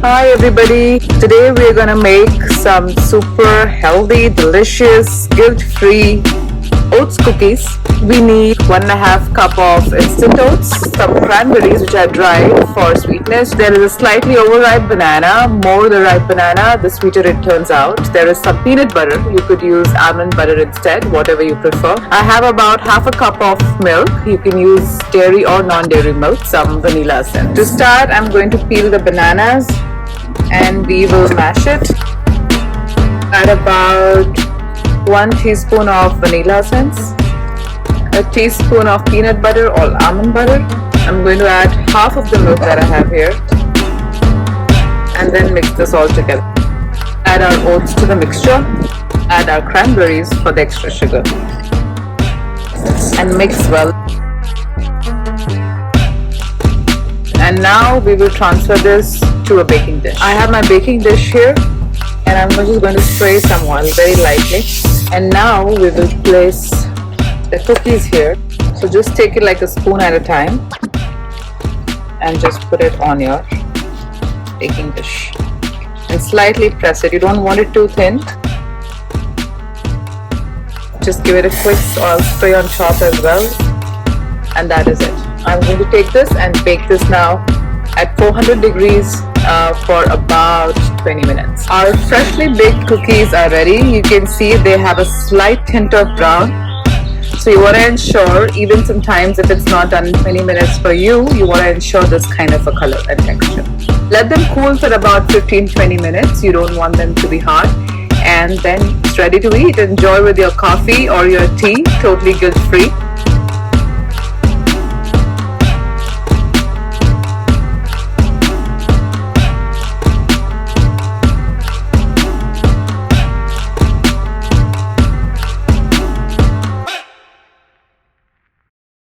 Hi everybody, today we're gonna make some super healthy, delicious, guilt-free oats cookies. We need 1.5 cup of instant oats, some cranberries which are dried for sweetness. There is a slightly overripe banana. More the ripe banana, the sweeter it turns out. There is some peanut butter. You could use almond butter instead, whatever you prefer. I have about 1/2 cup of milk. You can use dairy or non-dairy milk, some vanilla essence. To start, I'm going to peel the bananas and we will mash it. Add about 1 teaspoon of vanilla essence, a teaspoon of peanut butter or almond butter. I'm going to add half of the milk that I have here and then mix this all together. Add our oats to the mixture, add our cranberries for the extra sugar and mix well. And now we will transfer this to a baking dish. I have my baking dish here and I'm just going to spray some oil very lightly. And now we will place the cookies here. So just take it like a spoon at a time and just put it on your baking dish and slightly press it. You don't want it too thin. Just give it a quick oil spray on top as well, and that is it. I'm going to take this and bake this now at 400 degrees for about 20 minutes. Our freshly baked cookies are ready. You can see they have a slight tint of brown. So you want to ensure, even sometimes if it's not done in 20 minutes for you, you want to ensure this kind of a color and texture. Let them cool for about 15-20 minutes. You don't want them to be hard. And then it's ready to eat. Enjoy with your coffee or your tea, totally guilt-free.